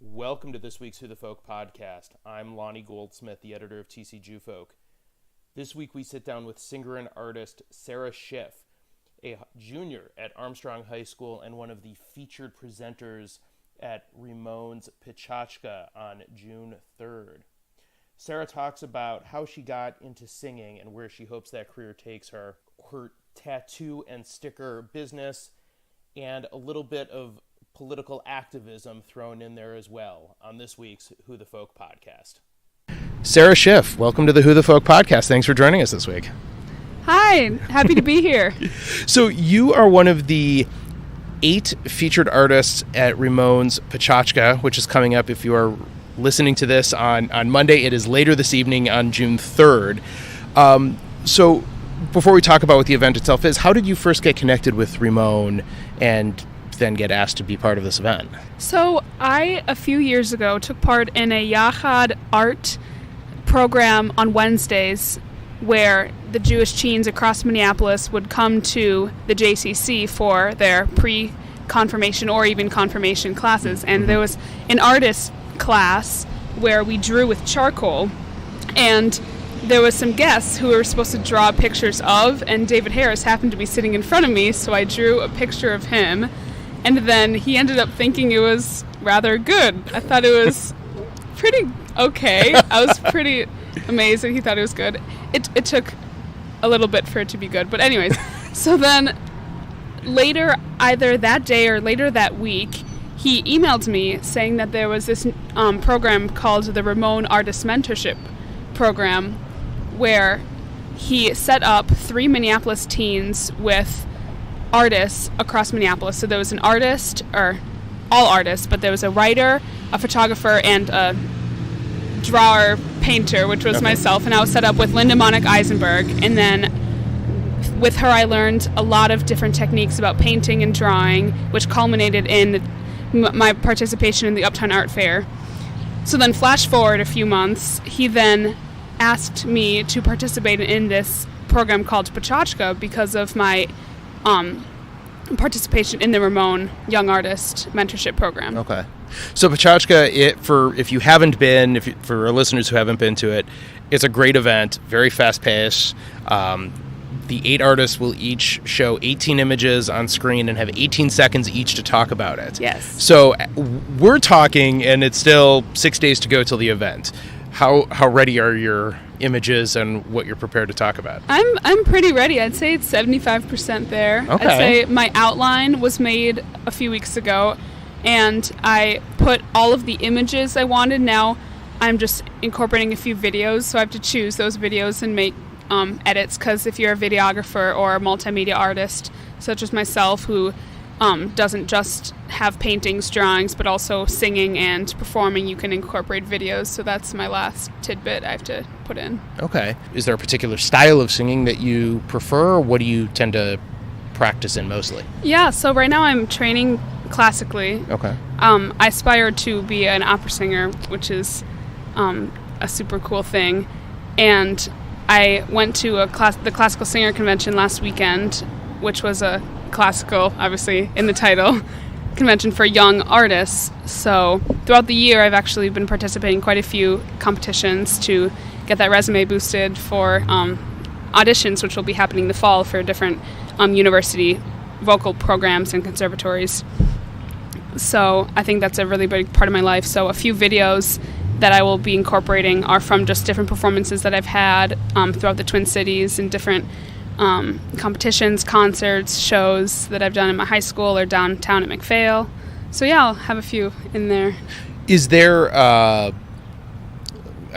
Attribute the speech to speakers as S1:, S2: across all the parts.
S1: Welcome to this week's Who the Folk podcast. I'm Lonnie Goldsmith, the editor of TCG Folk. This week we sit down with singer and artist Sara Shiff, a junior at Armstrong High School and one of the featured presenters at Rimon's Pechachka on June 3rd. Sara talks about how she got into singing and where she hopes that career takes her, her tattoo and sticker business, and a little bit of political activism thrown in there as well on this week's Who the Folk podcast. Sara Shiff, welcome to the Who the Folk podcast. Thanks for joining us this week.
S2: Hi, happy to be here.
S1: So you are one of the 8 featured artists at Rimon's Pechachka, which is coming up if you are listening to this on Monday. It is later this evening on June 3rd. So before we talk about what the event itself is, how did you first get connected with Rimon and then get asked to be part of this event?
S2: So I, a few years ago, took part in a Yachad art program on Wednesdays where the Jewish teens across Minneapolis would come to the JCC for their pre-confirmation or even confirmation classes. And there was an artist class where we drew with charcoal, and there was some guests who were supposed to draw pictures of, and David Harris happened to be sitting in front of me, so I drew a picture of him. And then he ended up thinking it was rather good. I thought it was pretty okay. I was pretty amazed that he thought it was good. It took a little bit for it to be good. But anyways, so then later, either that day or later that week, he emailed me saying that there was this program called the Rimon Artist Mentorship Program where he set up 3 Minneapolis teens with artists across Minneapolis. So there was an artist, or all artists, but there was a writer, a photographer, and a drawer painter, which was myself, and I was set up with Linda Monick Eisenberg. And then with her I learned a lot of different techniques about painting and drawing, which culminated in my participation in the Uptown Art Fair. So then flash forward a few months, he then asked me to participate in this program called Pechachka because of my participation in the Rimon Young Artist Mentorship Program.
S1: Okay. So Pechachka, for our listeners who haven't been to it, it's a great event, very fast-paced. The 8 artists will each show 18 images on screen and have 18 seconds each to talk about it.
S2: Yes.
S1: So we're talking, and it's still 6 days to go till the event. How ready are your images and what you're prepared to talk about?
S2: I'm pretty ready. I'd say it's 75% there.
S1: Okay.
S2: I'd say my outline was made a few weeks ago, and I put all of the images I wanted. Now I'm just incorporating a few videos, so I have to choose those videos and make edits, because if you're a videographer or a multimedia artist, such as myself, who doesn't just have paintings, drawings, but also singing and performing, you can incorporate videos. So that's my last tidbit I have to put in. Okay.
S1: Is there a particular style of singing that you prefer, or what do you tend to practice in mostly?
S2: Yeah, so right now I'm training classically.
S1: Okay.
S2: I aspire to be an opera singer, which is a super cool thing. And I went to the Classical Singer Convention last weekend, which was a classical, obviously, in the title, convention for young artists. So throughout the year, I've actually been participating in quite a few competitions to get that resume boosted for auditions, which will be happening in the fall for different university vocal programs and conservatories. So I think that's a really big part of my life. So a few videos that I will be incorporating are from just different performances that I've had throughout the Twin Cities and different competitions, concerts, shows that I've done in my high school or downtown at McPhail. So yeah, I'll have a few in there.
S1: Is there, I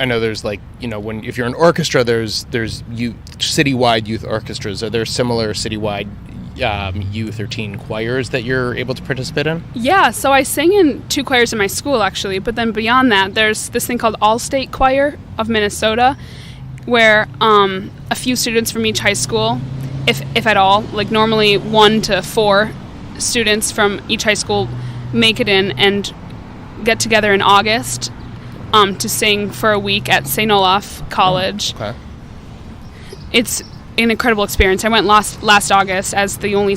S1: know there's if you're an orchestra, there's citywide youth orchestras. Are there similar citywide youth or teen choirs that you're able to participate in?
S2: Yeah, so I sang in 2 choirs in my school, actually, but then beyond that, there's this thing called All-State Choir of Minnesota, where a few students from each high school, if at all, like normally 1 to 4 students from each high school make it in and get together in August to sing for a week at St. Olaf College.
S1: Okay.
S2: It's an incredible experience. I went last August as the only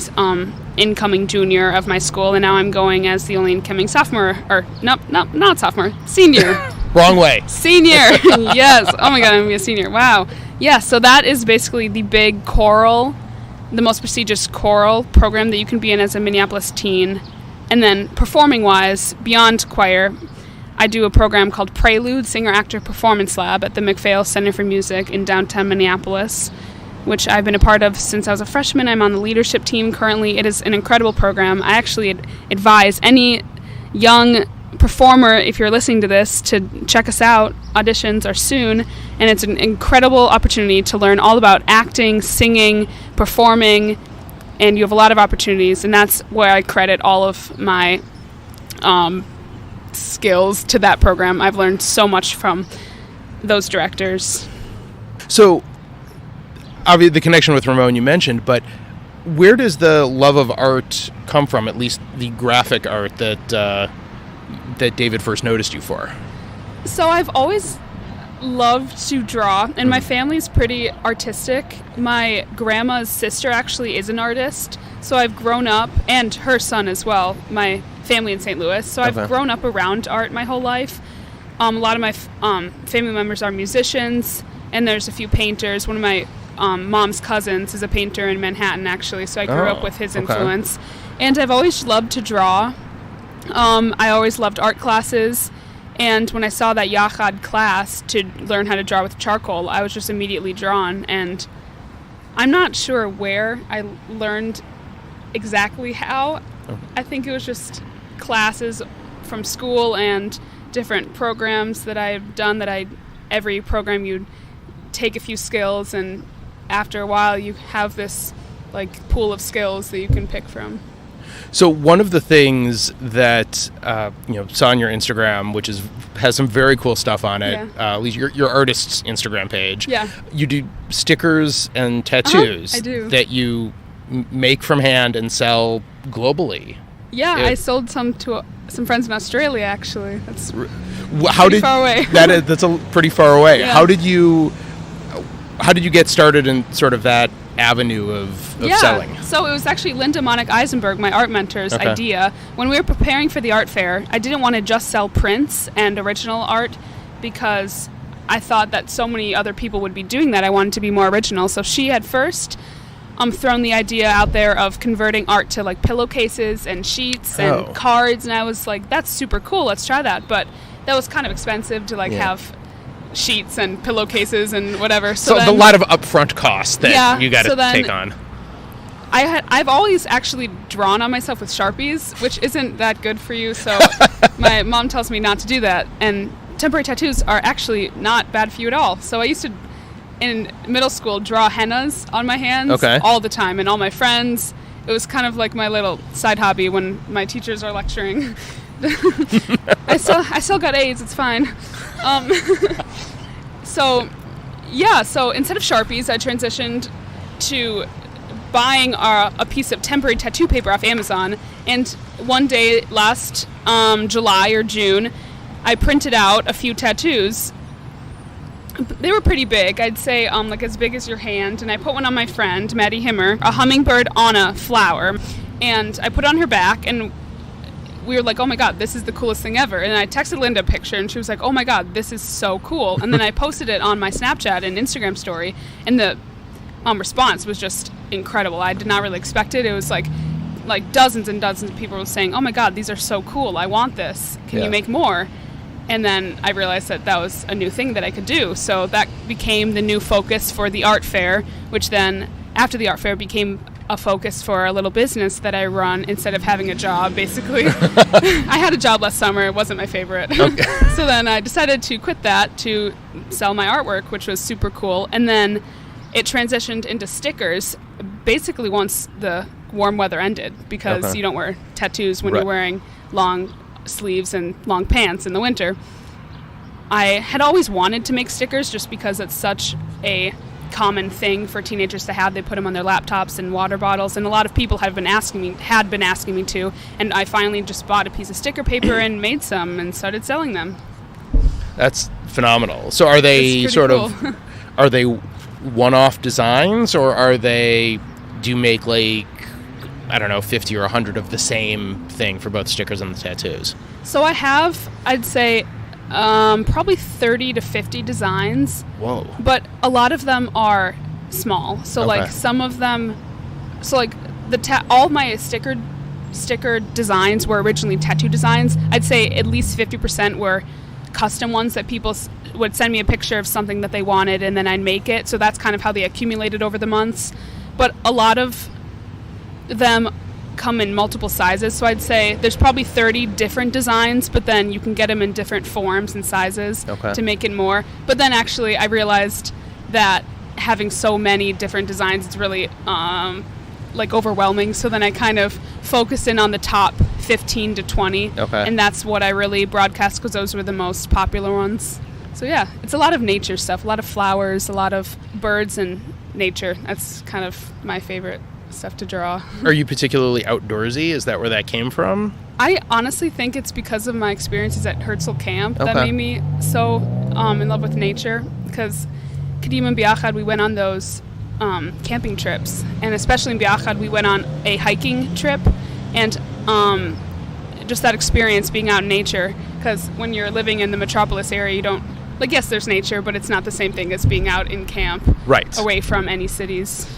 S2: incoming junior of my school, and now I'm going as the only incoming sophomore, or not sophomore, senior.
S1: Wrong way.
S2: Senior. Yes. Oh my God, I'm going to be a senior. Wow. Yeah, so that is basically the big choral, the most prestigious choral program that you can be in as a Minneapolis teen. And then performing-wise, beyond choir, I do a program called Prelude, Singer-Actor Performance Lab at the MacPhail Center for Music in downtown Minneapolis, which I've been a part of since I was a freshman. I'm on the leadership team currently. It is an incredible program. I actually advise any young performer, if you're listening to this, to check us out. Auditions are soon, and it's an incredible opportunity to learn all about acting, singing, performing, and you have a lot of opportunities, and that's where I credit all of my skills to that program. I've learned so much from those directors.
S1: So, obviously, the connection with Rimon you mentioned, but where does the love of art come from, at least the graphic art that David first noticed you for?
S2: So I've always loved to draw, and my family's pretty artistic. My grandma's sister actually is an artist, so I've grown up, and her son as well, my family in St. Louis, so I've grown up around art my whole life. A lot of my family members are musicians, and there's a few painters. One of my mom's cousins is a painter in Manhattan, actually, so I grew up with his influence. And I've always loved to draw. I always loved art classes, and when I saw that Yachad class to learn how to draw with charcoal, I was just immediately drawn, and I'm not sure where I learned exactly how. I think it was just classes from school and different programs that I've done every program you take a few skills, and after a while you have this pool of skills that you can pick from.
S1: So one of the things that saw on your Instagram, which has some very cool stuff on it, at least your artist's Instagram page. Yeah. You do stickers and tattoos. I do. That you make from hand and sell globally. Yeah,
S2: I sold some to some friends in Australia. Actually, that's far away.
S1: That's pretty far away. Yeah. How did you get started in sort of that avenue of selling?
S2: So it was actually Linda Monick Eisenberg, my art mentor's idea. When we were preparing for the art fair, I didn't want to just sell prints and original art because I thought that so many other people would be doing that. I wanted to be more original. So she had first thrown the idea out there of converting art to pillowcases and sheets and cards, and I was like, that's super cool, let's try that. But that was kind of expensive to have sheets and pillowcases and whatever. So
S1: then, a lot of upfront costs that you got to take on.
S2: I've always actually drawn on myself with Sharpies, which isn't that good for you, so my mom tells me not to do that. And temporary tattoos are actually not bad for you at all. So I used to, in middle school, draw hennas on my hands all the time, and all my friends. It was kind of like my little side hobby when my teachers are lecturing. I still got A's, it's fine. So instead of Sharpies, I transitioned to buying a piece of temporary tattoo paper off Amazon, and one day last July or June, I printed out a few tattoos. They were pretty big, I'd say as big as your hand, and I put one on my friend, Maddie Himmer, a hummingbird on a flower, and I put it on her back, and we were like, oh my God, this is the coolest thing ever. And I texted Linda a picture, and she was like, oh my God, this is so cool. And then I posted it on my Snapchat and Instagram story, and the response was just incredible. I did not really expect it. It was like dozens and dozens of people were saying, oh my God, these are so cool. I want this. Can you make more? And then I realized that was a new thing that I could do. So that became the new focus for the art fair, which then, after the art fair, became a focus for a little business that I run instead of having a job, basically. I had a job last summer. It wasn't my favorite. So then I decided to quit that to sell my artwork, which was super cool. And then it transitioned into stickers, basically once the warm weather ended, because you don't wear tattoos when you're wearing long sleeves and long pants in the winter. I had always wanted to make stickers just because it's such a common thing for teenagers to have. They put them on their laptops and water bottles, and a lot of people had been asking me to, and I finally just bought a piece of sticker paper and made some and started selling them.
S1: That's phenomenal. So are they are they one-off designs, or do you make I don't know, 50 or 100 of the same thing for both stickers and the tattoos?
S2: So I have, I'd say, probably 30 to 50 designs.
S1: Whoa.
S2: But a lot of them are small. So
S1: Okay.
S2: like some of them, so like all my sticker designs were originally tattoo designs. I'd say at least 50% were custom ones that people would send me a picture of something that they wanted, and then I'd make it. So that's kind of how they accumulated over the months. But a lot of them come in multiple sizes. So I'd say there's probably 30 different designs, but then you can get them in different forms and sizes to make it more. But then actually I realized that having so many different designs is really like overwhelming. So then I kind of focus in on the top 15 to 20. And that's what I really broadcast because those were the most popular ones. So yeah, it's a lot of nature stuff, a lot of flowers, a lot of birds and nature. That's kind of my favorite stuff to draw.
S1: Are you particularly outdoorsy? Is that where that came from?
S2: I honestly think it's because of my experiences at Herzl Camp that made me so in love with nature. Because Kadima and Biachad, we went on those camping trips. And especially in Biachad, we went on a hiking trip. And just that experience being out in nature. Because when you're living in the metropolis area, you don't, like, yes, there's nature, but it's not the same thing as being out in camp. Away from any cities.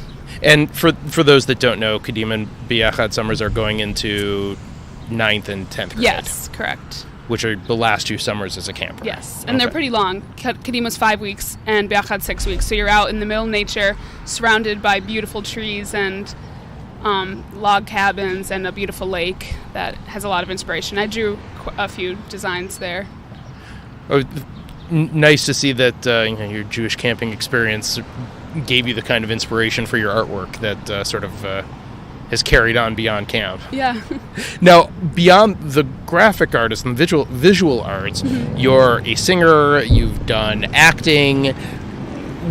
S1: And for those that don't know, Kadima and Biachad summers are going into 9th and 10th grade.
S2: Yes, correct.
S1: Which are the last 2 summers as a camper.
S2: Yes, and they're pretty long. Kadima's 5 weeks and Biachad 6 weeks. So you're out in the middle of nature, surrounded by beautiful trees and log cabins and a beautiful lake that has a lot of inspiration. I drew a few designs there.
S1: Oh, nice to see that your Jewish camping experience gave you the kind of inspiration for your artwork that sort of has carried on beyond camp.
S2: Yeah.
S1: Now, beyond the graphic artist and visual arts, you're a singer, you've done acting.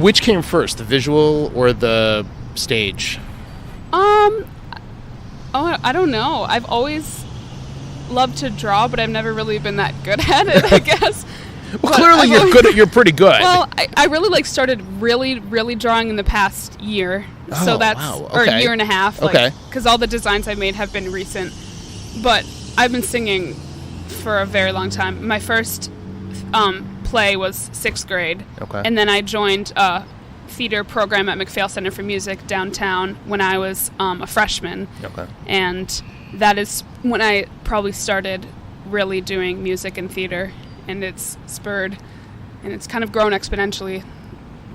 S1: Which came first, the visual or the stage?
S2: I don't know. I've always loved to draw, but I've never really been that good at it, I guess.
S1: Well, clearly you're pretty good.
S2: Well, I really started really, really drawing in the past year. So that's, or a year and a half. Because all the designs I've made have been recent. But I've been singing for a very long time. My first play was 6th grade. And then I joined a theater program at McPhail Center for Music downtown when I was a freshman. And that is when I probably started really doing music and theater. And it's spurred, and it's kind of grown exponentially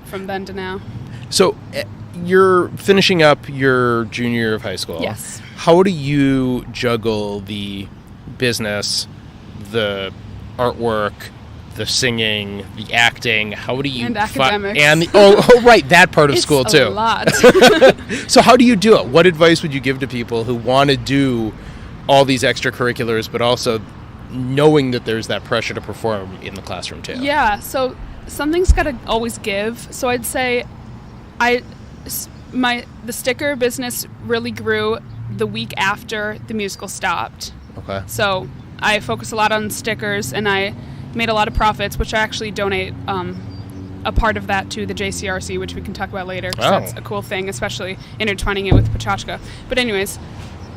S2: from then to now. So
S1: you're finishing up your junior year of high school.
S2: Yes.
S1: How do you juggle the business, the artwork, the singing, the acting? How do you...
S2: And academics.
S1: Right, that part of school, too.
S2: It's a lot.
S1: So how do you do it? What advice would you give to people who want to do all these extracurriculars, but also knowing that there's that pressure to perform in the classroom too?
S2: Yeah, so something's got to always give. So I'd say the sticker business really grew the week after the musical stopped. So I focus a lot on stickers, and I made a lot of profits, which I actually donate a part of that to the JCRC, which we can talk about later, because that's a cool thing, especially intertwining it with Pachachka. But anyways,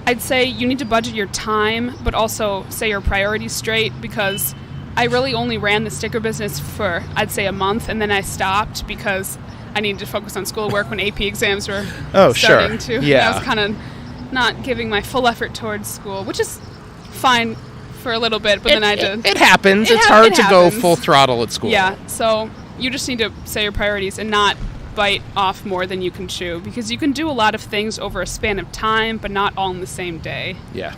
S2: I'd say you need to budget your time, but also say your priorities straight, because I really only ran the sticker business for, I'd say, a month, and then I stopped because I needed to focus on schoolwork when AP exams were starting to.
S1: Yeah.
S2: I was kind of not giving my full effort towards school, which is fine for a little bit, but then I did.
S1: It happens. It's hard to go full throttle at school.
S2: Yeah, so you just need to say your priorities and not bite off more than you can chew, because you can do a lot of things over a span of time, but not all in the same day.
S1: Yeah.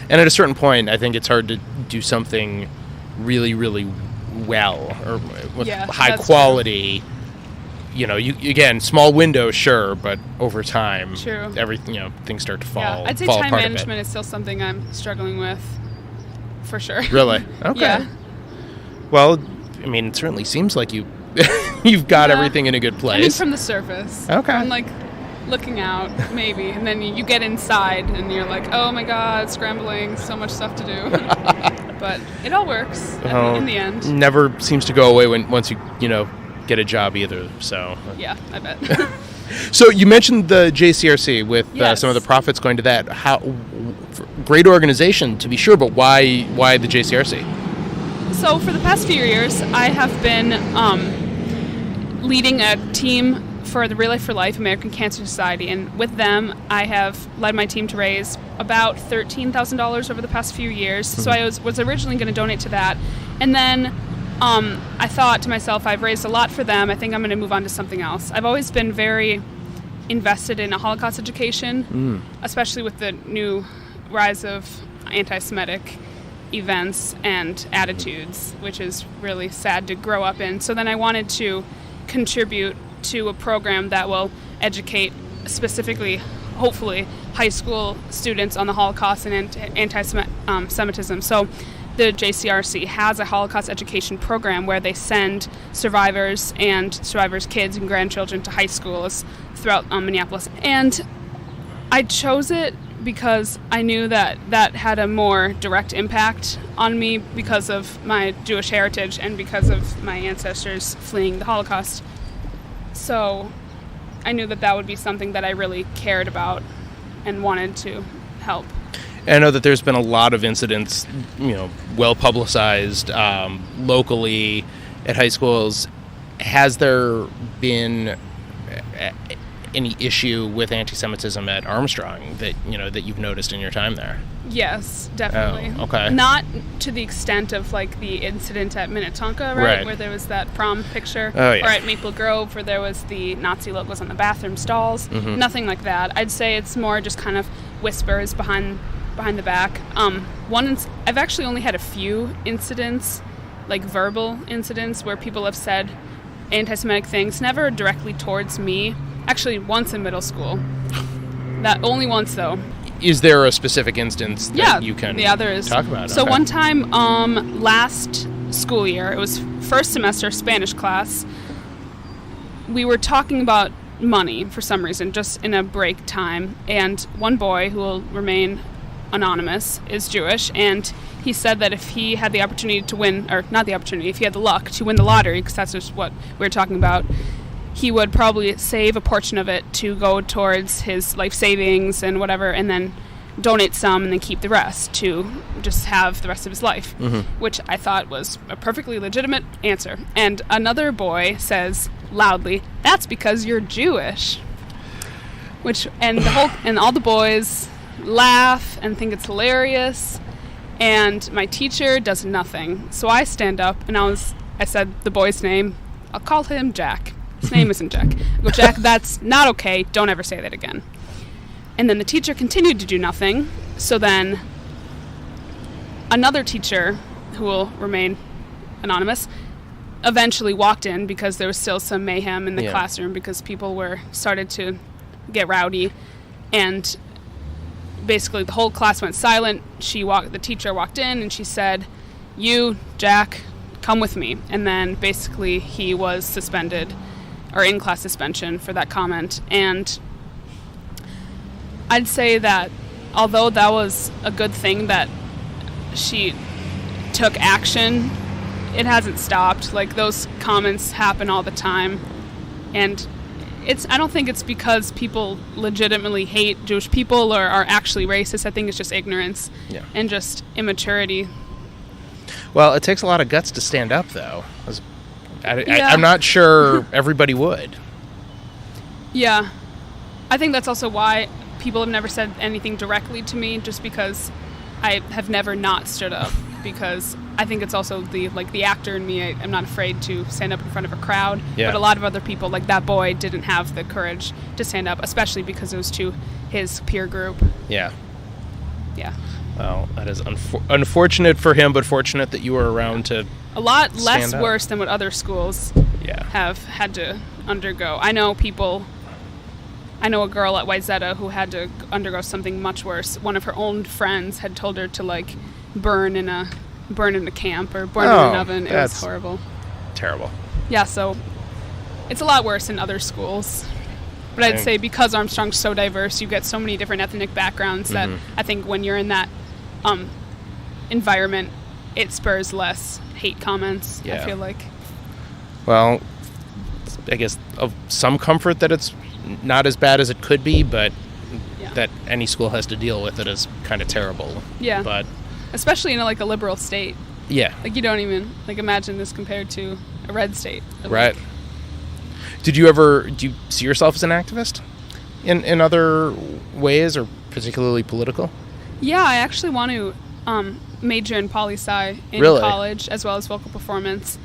S1: And at a certain point, I think it's hard to do something really, really well or with high quality. True. You know, you again, small window, sure, but over time, everything, things start to fall.
S2: Yeah, I'd say time management is still something I'm struggling with, for sure.
S1: Really? Okay. Yeah. Well, I mean, it certainly seems like you've got everything in a good place.
S2: I mean, from the surface.
S1: Okay.
S2: I'm like looking out, maybe, and then you get inside, and you're like, oh my God, scrambling, so much stuff to do. But it all works in the end.
S1: Never seems to go away once you get a job either. So.
S2: Yeah, I bet.
S1: So you mentioned the JCRC with
S2: Yes.
S1: some of the profits going to that. Great organization, to be sure, but why the JCRC?
S2: So for the past few years, I have been leading a team for the Relay for Life American Cancer Society, and with them, I have led my team to raise about $13,000 over the past few years. Mm-hmm. So I was originally going to donate to that, and then I thought to myself, I've raised a lot for them. I think I'm going to move on to something else. I've always been very invested in a Holocaust education, especially with the new rise of anti-Semitic events and attitudes, which is really sad to grow up in. So then I wanted to contribute to a program that will educate specifically, hopefully, high school students on the Holocaust and anti-Semitism. So the JCRC has a Holocaust education program where they send survivors and survivors' kids and grandchildren to high schools throughout Minneapolis. And I chose it because I knew that had a more direct impact on me because of my Jewish heritage and because of my ancestors fleeing the Holocaust. So I knew that would be something that I really cared about and wanted to help.
S1: And I know that there's been a lot of incidents, well publicized locally at high schools. Has there been any issue with anti-Semitism at Armstrong that you've noticed in your time there?
S2: Yes, definitely.
S1: Oh, okay.
S2: Not to the extent of like the incident at Minnetonka, right? Where there was that prom picture.
S1: Oh, yeah.
S2: Or at Maple Grove where there was the Nazi logos on the bathroom stalls. Mm-hmm. Nothing like that. I'd say it's more just kind of whispers behind the back. I've actually only had a few incidents, like verbal incidents, where people have said anti-Semitic things, never directly towards me. Actually, once in middle school. That only once, though.
S1: Is there a specific instance that you can
S2: there is.
S1: talk about?
S2: So
S1: okay.
S2: One time, last school year, it was first semester Spanish class, we were talking about money for some reason, just in a break time, and one boy, who will remain anonymous, is Jewish, and he said that if he had the opportunity to win, or not the opportunity, if he had the luck to win the lottery, because that's just what we were talking about, he would probably save a portion of it to go towards his life savings and whatever, and then donate some and then keep the rest to just have the rest of his life, which I thought was a perfectly legitimate answer. And another boy says loudly, "That's because you're Jewish." And all the boys laugh and think it's hilarious, and my teacher does nothing. So I stand up and I said the boy's name. I'll call him Jack. His name isn't Jack. I go, "Jack, that's not okay. Don't ever say that again." And then the teacher continued to do nothing. So then another teacher, who will remain anonymous, eventually walked in because there was still some mayhem in the classroom because people started to get rowdy. And basically the whole class went silent. The teacher walked in and she said, "You, Jack, come with me." And then basically he was suspended, or in class suspension, for that comment. And I'd say that although that was a good thing that she took action, it hasn't stopped. Like, those comments happen all the time. And I don't think it's because people legitimately hate Jewish people or are actually racist. I think it's just ignorance and just immaturity.
S1: Well, it takes a lot of guts to stand up, though. I'm not sure everybody would.
S2: Yeah. I think that's also why people have never said anything directly to me, just because I have never not stood up, because I think it's also the actor in me. I'm not afraid to stand up in front of a crowd, but a lot of other people, like that boy, didn't have the courage to stand up, especially because it was to his peer group. Yeah.
S1: Well, that is unfortunate for him, but fortunate that you were around to
S2: a lot less worse than what other schools have had to undergo. I know a girl at Wayzata who had to undergo something much worse. One of her own friends had told her to burn in a camp or burn in an oven. It was horrible.
S1: Terrible.
S2: Yeah, so it's a lot worse in other schools. But I'd say because Armstrong's so diverse, you get so many different ethnic backgrounds that I think when you're in that environment, it spurs less hate comments, I feel like.
S1: Well, I guess of some comfort that it's not as bad as it could be, but
S2: Yeah.
S1: that any school has to deal with it is kind of terrible.
S2: Yeah.
S1: But
S2: especially in a liberal state.
S1: yeah.
S2: Like, you don't even imagine this compared to a red state.
S1: Right. Do you see yourself as an activist in other ways, or particularly political?
S2: Yeah, I actually want to major in poli-sci in
S1: Really?
S2: college, as well as vocal performance.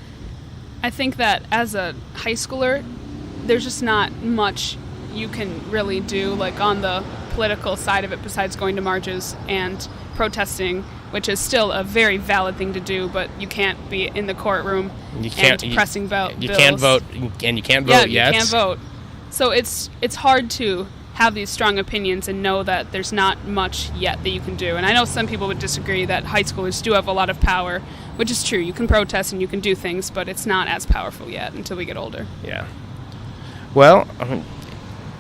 S2: I think that as a high schooler, there's just not much you can really do on the political side of it besides going to marches and protesting, which is still a very valid thing to do, but you can't be in the courtroom pressing bills.
S1: You can't vote, and you can't vote yet.
S2: Yeah, you can't vote. So it's hard to have these strong opinions and know that there's not much yet that you can do. And I know some people would disagree that high schoolers do have a lot of power, which is true. You can protest and you can do things, but it's not as powerful yet until we get older.
S1: Yeah. Well,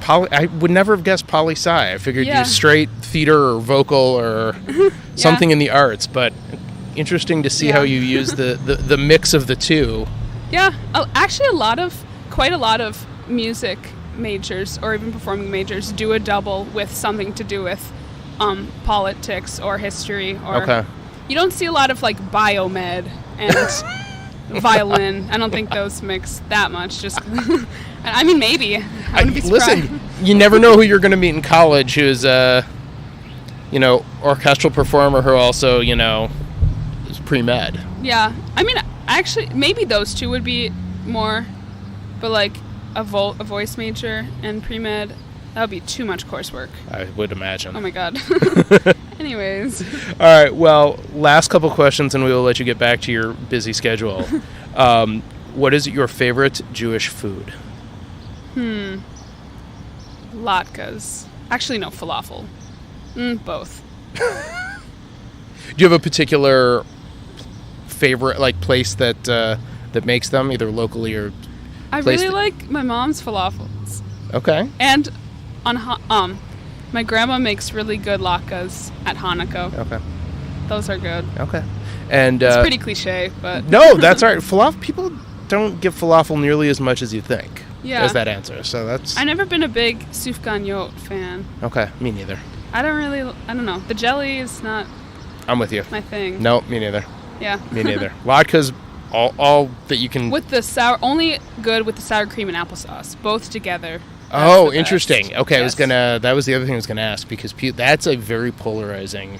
S1: I would never have guessed poli-sci. I figured you straight theater or vocal or something in the arts, but interesting to see how you use the mix of the two.
S2: Yeah, actually quite a lot of music majors or even performing majors do a double with something to do with politics or history. Or you don't see a lot of biomed and violin. I don't think those mix that much. Just, I mean, maybe. I wouldn't be surprised.
S1: Listen, you never know who you're going to meet in college who's orchestral performer who also is pre-med.
S2: Yeah, I mean, actually, maybe those two would be more, but a voice major and pre-med, that would be too much coursework.
S1: I would imagine.
S2: Oh my god. Anyways.
S1: All right, well, last couple questions and we will let you get back to your busy schedule. What is your favorite Jewish food?
S2: Latkes. Actually, no, falafel. Both.
S1: Do you have a particular favorite place that makes them, either locally or
S2: I really like my mom's falafels.
S1: Okay.
S2: And my grandma makes really good latkes at Hanukkah.
S1: Okay.
S2: Those are good.
S1: Okay. And
S2: it's pretty cliche, but
S1: no, that's all right. Falafel, people don't give falafel nearly as much as you think.
S2: Yeah.
S1: As that answer. So that's.
S2: I've never been a big sufganiyot fan.
S1: Okay, me neither.
S2: I don't know. The jelly is not.
S1: I'm with you.
S2: My thing.
S1: No, me neither.
S2: Yeah.
S1: Me neither. Latkes, all that you can.
S2: With the only good with the sour cream and applesauce, both together.
S1: Oh, interesting. Okay,
S2: yes.
S1: That was the other thing I was gonna ask, because that's a very polarizing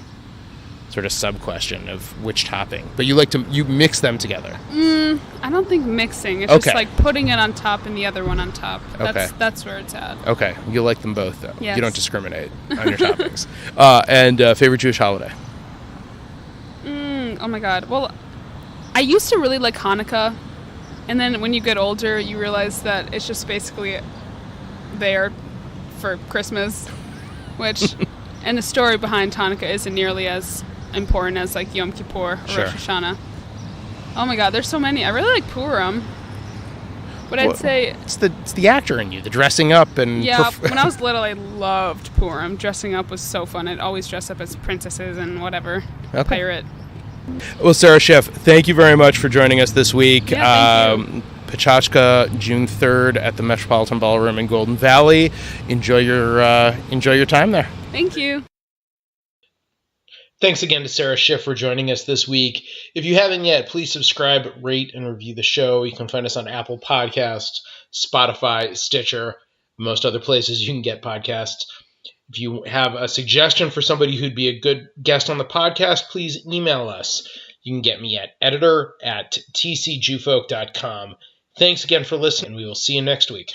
S1: sort of sub question of which topping. But you mix them together.
S2: I don't think mixing. It's just putting it on top and the other one on top. That's where it's at.
S1: Okay, you like them both though.
S2: Yes.
S1: You don't discriminate on your toppings. And favorite Jewish holiday?
S2: Oh my god. Well, I used to really like Hanukkah, and then when you get older, you realize that it's just basically there for Christmas, which, and the story behind Hanukkah isn't nearly as important as Yom Kippur or Rosh Hashanah. Oh my god, there's so many. I really like Purim, but I'd say
S1: it's the actor in you, the dressing up and
S2: when I was little, I loved Purim. Dressing up was so fun. I'd always dress up as princesses and whatever pirate.
S1: Well, Sara Shiff, thank you very much for joining us this week.
S2: Yeah, thank you.
S1: Pachachka, June 3rd at the Metropolitan Ballroom in Golden Valley. Enjoy your time there.
S2: Thank you.
S1: Thanks again to Sara Shiff for joining us this week. If you haven't yet, please subscribe, rate, and review the show. You can find us on Apple Podcasts, Spotify, Stitcher, most other places you can get podcasts. If you have a suggestion for somebody who'd be a good guest on the podcast, please email us. You can get me at editor@tcjewfolk.com. Thanks again for listening. We will see you next week.